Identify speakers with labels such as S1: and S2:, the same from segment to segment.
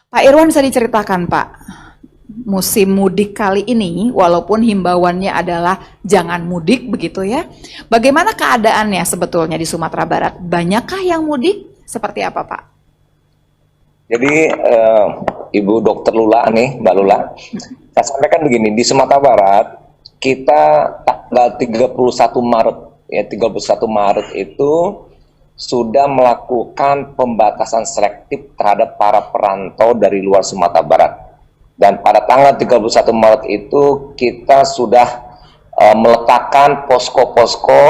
S1: Pak Irwan bisa diceritakan Pak, musim mudik kali ini walaupun himbauannya adalah jangan mudik begitu ya. Bagaimana keadaannya sebetulnya di Sumatera Barat? Banyakkah yang mudik? Seperti apa Pak?
S2: Jadi Ibu Dokter Lula nih, Mbak Lula, saya sampaikan begini, di Sumatera Barat kita tanggal 31 Maret ya 31 Maret itu sudah melakukan pembatasan selektif terhadap para perantau dari luar Sumatera Barat. Dan pada tanggal 31 Maret itu kita sudah meletakkan posko-posko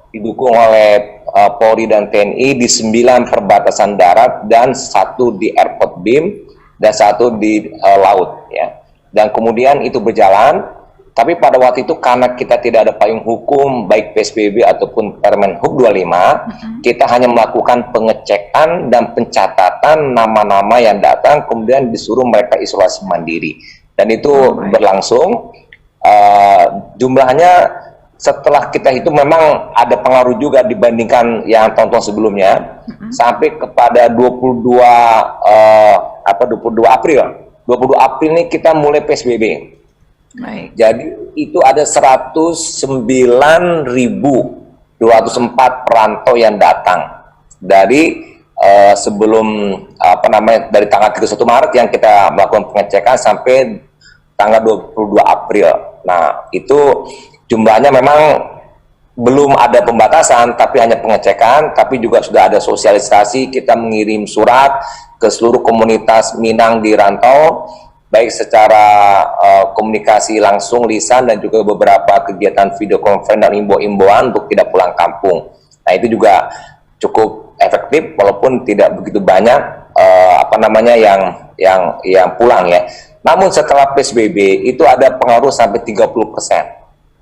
S2: didukung oleh Polri dan TNI di 9 perbatasan darat dan 1 di airport BIM dan 1 di laut ya. Dan kemudian itu berjalan, tapi pada waktu itu karena kita tidak ada payung hukum baik PSBB ataupun Permen Hub 25, kita hanya melakukan pengecekan dan pencatatan nama-nama yang datang, kemudian disuruh mereka isolasi mandiri. Dan itu berlangsung, jumlahnya setelah kita itu memang ada pengaruh juga dibandingkan yang tahun-tahun sebelumnya, sampai kepada 22 April. 22 April ini kita mulai PSBB.
S1: Baik.
S2: Jadi itu ada 109.204 perantau yang datang dari sebelum dari tanggal 31 Maret yang kita melakukan pengecekan sampai tanggal 22 April. Nah, itu jumlahnya memang belum ada pembatasan, tapi hanya pengecekan, tapi juga sudah ada sosialisasi, kita mengirim surat ke seluruh komunitas Minang di rantau, baik secara komunikasi langsung, lisan, dan juga beberapa kegiatan video conference dan imbau-imbauan untuk tidak pulang kampung. Nah, itu juga cukup efektif, walaupun tidak begitu banyak yang pulang ya. Namun setelah PSBB itu ada pengaruh sampai 30%.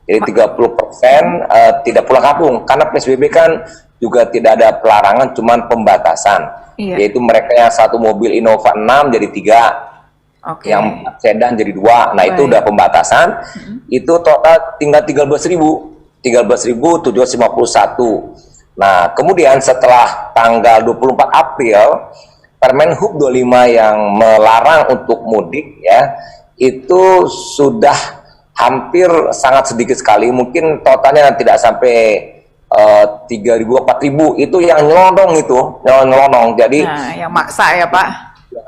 S2: Jadi 30% tidak pulang kampung, karena PSBB kan juga tidak ada pelarangan, cuman pembatasan.
S1: Iya.
S2: Yaitu mereka yang satu mobil Innova 6 jadi 3, yang sedan jadi 2. Nah, itu udah pembatasan. Itu total tinggal 13.751. Nah, kemudian setelah tanggal 24 April Permen Hub 25 yang melarang untuk mudik ya, itu sudah hampir sangat sedikit sekali, mungkin totalnya tidak sampai 3.000 4.000 itu yang nyelonong. Jadi
S1: yang maksa ya Pak.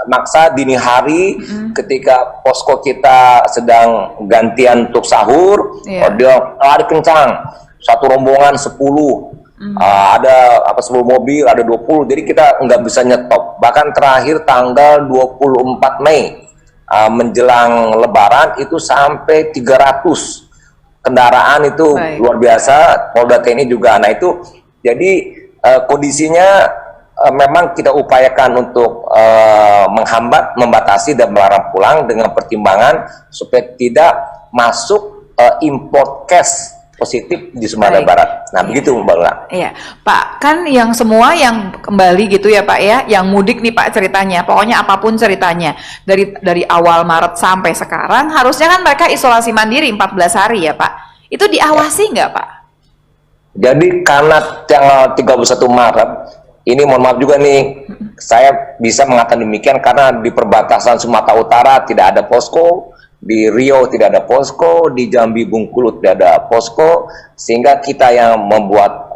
S2: Maksa dini hari ketika posko kita sedang gantian untuk sahur, dia lari kencang, satu rombongan 10, ada 10 mobil, ada 20, jadi kita nggak bisa nyetop. Bahkan terakhir tanggal 24 Mei menjelang Lebaran itu sampai 300 kendaraan, itu luar biasa. Polda TNI juga. Nah, itu jadi kondisinya memang kita upayakan untuk menghambat, membatasi dan melarang pulang dengan pertimbangan supaya tidak masuk import cash positif di Sumatera Barat. Nah, begitu Mbak Lula.
S1: Iya, Pak, kan yang semua yang kembali gitu ya Pak ya, yang mudik nih Pak ceritanya, pokoknya apapun ceritanya, dari awal Maret sampai sekarang, harusnya kan mereka isolasi mandiri 14 hari ya Pak. Itu diawasi nggak Pak?
S2: Jadi karena tanggal 31 Maret, ini mohon maaf juga nih, saya bisa mengatakan demikian karena di perbatasan Sumatera Utara tidak ada posko, di Riau tidak ada posko, di Jambi Bengkulu tidak ada posko, sehingga kita yang membuat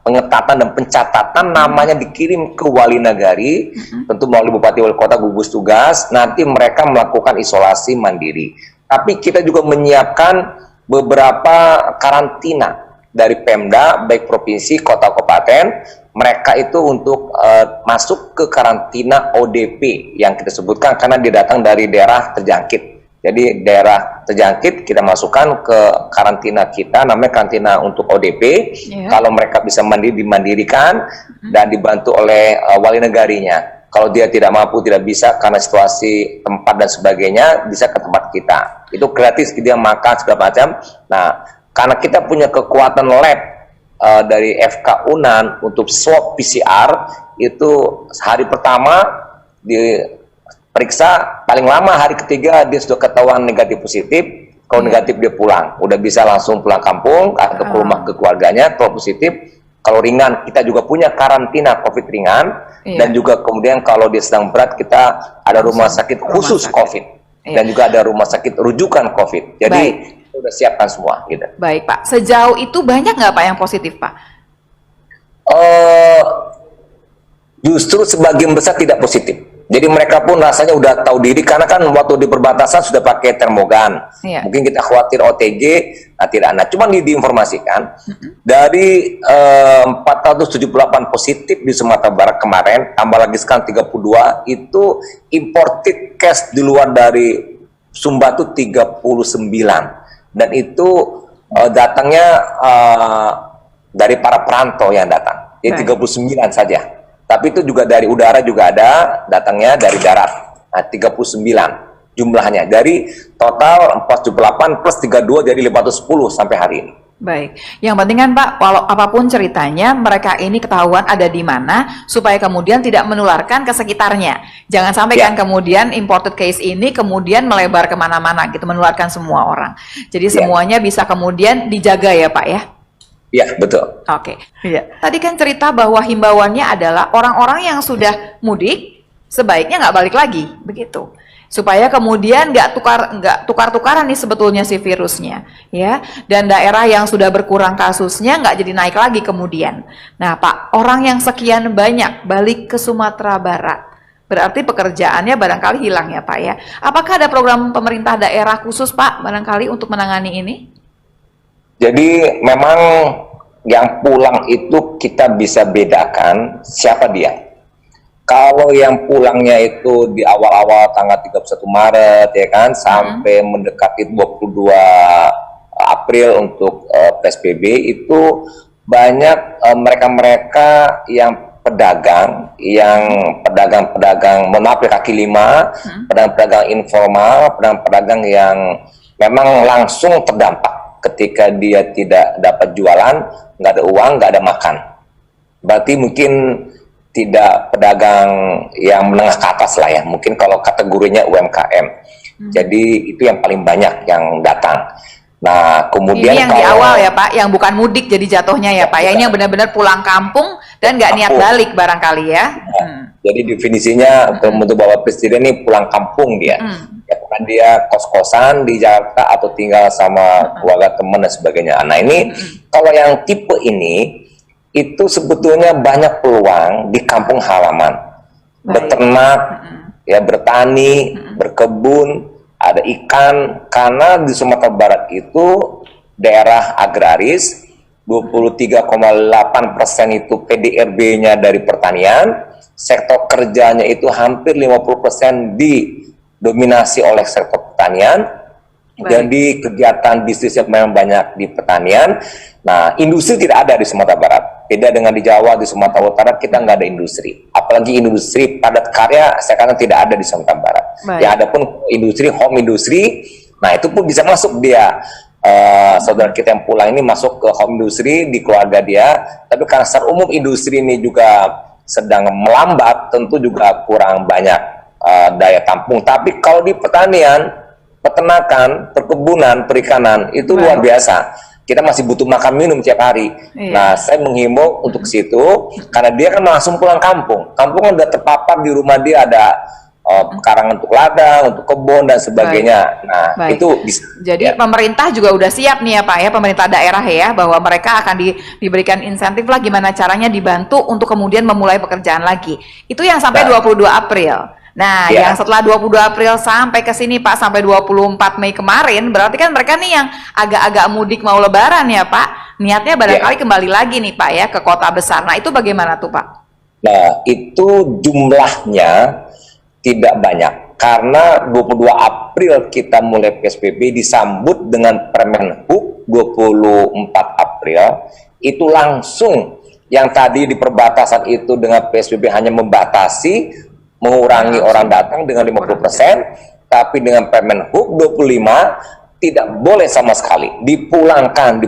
S2: pengetatan dan pencatatan namanya dikirim ke Wali Nagari, tentu melalui Bupati Wali Kota, gugus tugas, nanti mereka melakukan isolasi mandiri. Tapi kita juga menyiapkan beberapa karantina dari Pemda, baik provinsi, kota, kabupaten, mereka itu untuk masuk ke karantina ODP yang kita sebutkan karena dia datang dari daerah terjangkit. Jadi daerah terjangkit kita masukkan ke karantina kita, namanya karantina untuk ODP. Kalau mereka bisa mandiri, dimandirikan dan dibantu oleh wali negarinya. Kalau dia tidak mampu, tidak bisa karena situasi tempat dan sebagainya, bisa ke tempat kita. Itu gratis, dia makan segala macam. Nah, karena kita punya kekuatan lab dari FK Unan untuk swab PCR, itu hari pertama periksa, paling lama hari ketiga dia sudah ketahuan negatif positif. Kalau negatif dia pulang, udah bisa langsung pulang kampung atau ke rumah ke keluarganya. Kalau positif Kalau ringan, kita juga punya karantina COVID ringan, dan juga kemudian kalau dia sedang berat, kita ada rumah sakit khusus COVID, dan juga ada rumah sakit rujukan COVID. Jadi kita sudah siapkan semua. Gitu.
S1: Baik Pak, sejauh itu banyak nggak Pak yang positif Pak?
S2: Justru sebagian besar tidak positif. Jadi mereka pun rasanya udah tahu diri, karena kan waktu di perbatasan sudah pakai termogan. Mungkin kita khawatir OTG, nah tidak. Nah, cuma diinformasikan dari 478 positif di Sumatera Barat kemarin, tambah lagi sekarang 32, itu imported case di luar dari Sumba itu 39. Dan itu datangnya dari para perantau yang datang. Jadi 39 saja. Tapi itu juga dari udara juga ada, datangnya dari darat. Nah, 39 jumlahnya. Dari total 478 plus 32 jadi 510 sampai hari ini.
S1: Baik, yang penting kan Pak, walau apapun ceritanya, mereka ini ketahuan ada di mana, supaya kemudian tidak menularkan ke sekitarnya. Jangan sampai kan kemudian imported case ini kemudian melebar kemana-mana gitu, menularkan semua orang. Jadi semuanya bisa kemudian dijaga ya Pak ya?
S2: Iya, betul.
S1: Oke. Iya. Tadi kan cerita bahwa himbauannya adalah orang-orang yang sudah mudik sebaiknya nggak balik lagi, begitu. Supaya kemudian nggak tukar-tukaran nih sebetulnya si virusnya, ya. Dan daerah yang sudah berkurang kasusnya nggak jadi naik lagi kemudian. Nah, Pak, orang yang sekian banyak balik ke Sumatera Barat, berarti pekerjaannya barangkali hilang ya, Pak ya. Apakah ada program pemerintah daerah khusus, Pak, barangkali untuk menangani ini?
S2: Jadi memang yang pulang itu kita bisa bedakan siapa dia. Kalau yang pulangnya itu di awal-awal tanggal 31 Maret ya kan, sampai mendekati 22 April untuk PSBB, itu banyak mereka-mereka yang pedagang, mohon maaf ya, kaki lima, pedagang-pedagang informal, pedagang-pedagang yang memang langsung terdampak. Ketika dia tidak dapat jualan, nggak ada uang, nggak ada makan. Berarti mungkin tidak pedagang yang menengah ke atas lah ya. Mungkin kalau kategorinya UMKM. Jadi itu yang paling banyak yang datang. Nah, kemudian
S1: ini yang di awal ya Pak, yang bukan mudik jadi jatuhnya ya Pak. Ya, ini yang benar-benar pulang kampung dan nggak niat balik barangkali ya.
S2: Jadi definisinya untuk Bapak Presiden ini pulang kampung dia. Ya, bukan dia kos-kosan di Jakarta atau tinggal sama keluarga teman dan sebagainya. Nah ini kalau yang tipe ini itu sebetulnya banyak peluang di kampung halaman. Beternak, ya bertani, berkebun, ada ikan, karena di Sumatera Barat itu daerah agraris, 23,8% itu PDRB-nya dari pertanian, sektor kerjanya itu hampir 50% didominasi oleh sektor pertanian. Jadi kegiatan bisnisnya memang banyak di pertanian. Nah, industri tidak ada di Sumatera Barat. Beda dengan di Jawa, di Sumatera Utara kita nggak ada industri. Apalagi industri padat karya sekarang tidak ada di Sumatera Barat. Ya, ada pun industri, home industri, nah itu pun bisa masuk dia. Saudara kita yang pulang ini masuk ke home industri di keluarga dia. Tapi karena secara umum industri ini juga sedang melambat, tentu juga kurang banyak daya tampung. Tapi kalau di pertanian, peternakan, perkebunan, perikanan itu luar biasa. Kita masih butuh makan minum tiap hari. Nah, saya menghimbau untuk situ karena dia kan langsung pulang kampung. Kampung udah terpapar, di rumah dia ada karangan untuk ladang, untuk kebun dan sebagainya. Nah, itu bisa.
S1: Jadi pemerintah juga udah siap nih ya Pak ya, pemerintah daerah ya, bahwa mereka akan diberikan insentif lah gimana caranya dibantu untuk kemudian memulai pekerjaan lagi. Itu yang sampai 22 April. Nah, yang setelah 22 April sampai ke sini Pak, sampai 24 Mei kemarin, berarti kan mereka nih yang agak-agak mudik mau lebaran ya Pak. Niatnya barangkali kembali lagi nih Pak ya ke kota besar. Nah, itu bagaimana tuh Pak?
S2: Nah, itu jumlahnya tidak banyak. Karena 22 April kita mulai PSBB disambut dengan Permen Hub 24 April, itu langsung yang tadi di perbatasan itu dengan PSBB hanya membatasi, mengurangi orang datang dengan 50%, tapi dengan Permen Hub 25 tidak boleh sama sekali, dipulangkan,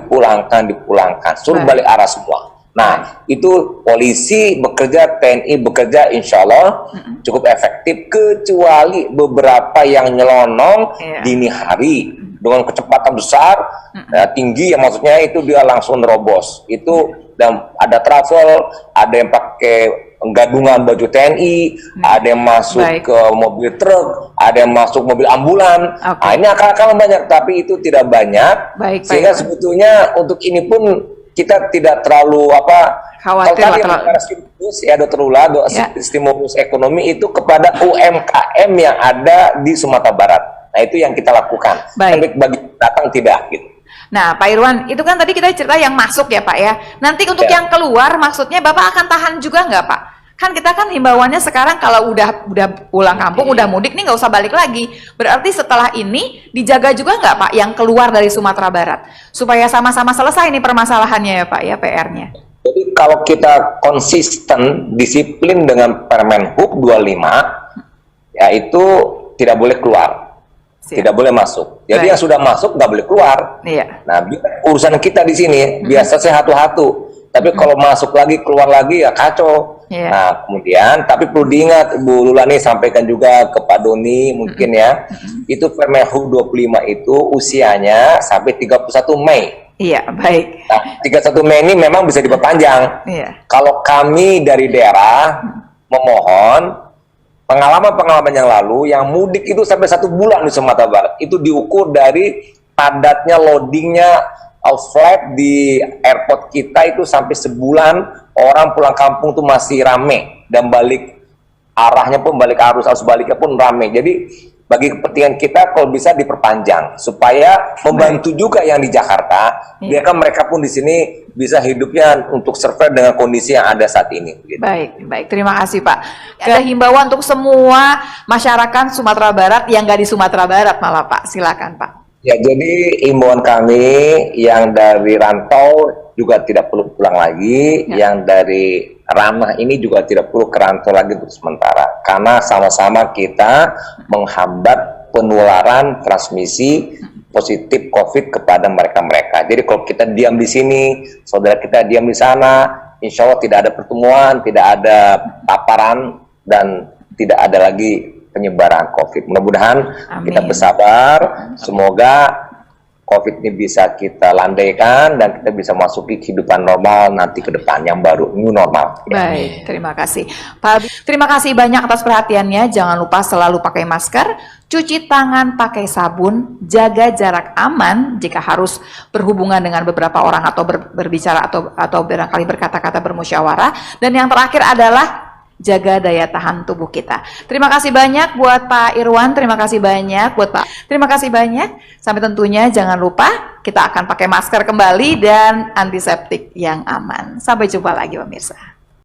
S2: suruh balik arah semua. Nah, itu polisi bekerja, TNI bekerja, insya Allah cukup efektif, kecuali beberapa yang nyelonong dini hari dengan kecepatan besar, tinggi, ya maksudnya itu dia langsung nerobos. Itu dan ada travel, ada yang pakai gadungan baju TNI, ada yang masuk
S1: Baik.
S2: ke mobil truk, ada yang masuk mobil ambulan.
S1: Oke.
S2: Nah, ini akal-akalan banyak, tapi itu tidak banyak.
S1: Baik,
S2: Sehingga
S1: Pak.
S2: sebetulnya untuk ini pun kita tidak terlalu
S1: Khawatir
S2: kalau tadi
S1: lah,
S2: bicara stimulus ya Dr. Lula,
S1: Ya.
S2: stimulus ekonomi itu kepada UMKM yang ada di Sumatera Barat. Nah, itu yang kita lakukan.
S1: Baik.
S2: Tapi bagi datang tidak gitu.
S1: Nah, Pak Irwan, itu kan tadi kita cerita yang masuk ya Pak ya. Nanti untuk
S2: Ya.
S1: yang keluar, maksudnya Bapak akan tahan juga nggak Pak? Kan kita kan himbauannya sekarang kalau udah pulang kampung, udah mudik nih nggak usah balik lagi. Berarti setelah ini dijaga juga nggak Pak yang keluar dari Sumatera Barat? Supaya sama-sama selesai nih permasalahannya ya Pak ya, PR-nya.
S2: Jadi kalau kita konsisten, disiplin dengan Permen Hub 25, yaitu tidak boleh keluar,
S1: Siap.
S2: tidak boleh masuk. Jadi
S1: Baik.
S2: yang sudah masuk nggak boleh keluar.
S1: Iya.
S2: Nah, urusan kita di sini biasa sehatu-hatu. Tapi kalau masuk lagi, keluar lagi ya kacau.
S1: Iya.
S2: Nah, kemudian tapi perlu diingat, Bu Lula nih sampaikan juga ke Pak Doni mungkin ya, itu Permen Hub 25 itu usianya sampai 31 Mei.
S1: Iya, baik.
S2: Nah, 31 Mei ini memang bisa diperpanjang.
S1: Iya.
S2: Kalau kami dari daerah memohon pengalaman-pengalaman yang lalu yang mudik itu sampai 1 bulan di Sumatera Barat itu diukur dari padatnya loadingnya flight di airport kita itu sampai sebulan orang pulang kampung tuh masih rame dan balik arahnya pun balik arus baliknya pun rame. Jadi bagi kepentingan kita kalau bisa diperpanjang supaya membantu juga yang di Jakarta,
S1: Iya.
S2: biarkan mereka pun di sini bisa hidupnya untuk survive dengan kondisi yang ada saat ini. Gitu.
S1: Baik, baik. Terima kasih Pak. Ada himbauan untuk semua masyarakat Sumatera Barat yang nggak di Sumatera Barat malah Pak. Silakan Pak.
S2: Ya, jadi imbauan kami yang dari rantau juga tidak perlu pulang lagi,
S1: Ya.
S2: yang dari ranah ini juga tidak perlu ke rantau lagi untuk sementara, karena sama-sama kita menghambat penularan transmisi positif COVID kepada mereka-mereka. Jadi kalau kita diam di sini, saudara kita diam di sana, insya Allah tidak ada pertemuan, tidak ada paparan, dan tidak ada lagi penyebaran COVID. Mudah-mudahan
S1: Amin.
S2: kita bersabar, semoga COVID ini bisa kita landaikan dan kita bisa masuki kehidupan normal nanti ke depan yang baru, new normal. Ya.
S1: Baik, terima kasih. Pak Abi, terima kasih banyak atas perhatiannya. Jangan lupa selalu pakai masker, cuci tangan pakai sabun, jaga jarak aman jika harus berhubungan dengan beberapa orang atau berbicara atau barangkali berkata-kata bermusyawarah. Dan yang terakhir adalah jaga daya tahan tubuh kita. Terima kasih banyak buat Pak Irwan, terima kasih banyak buat Pak. Terima kasih banyak. Sampai tentunya jangan lupa kita akan pakai masker kembali dan antiseptik yang aman. Sampai jumpa lagi pemirsa.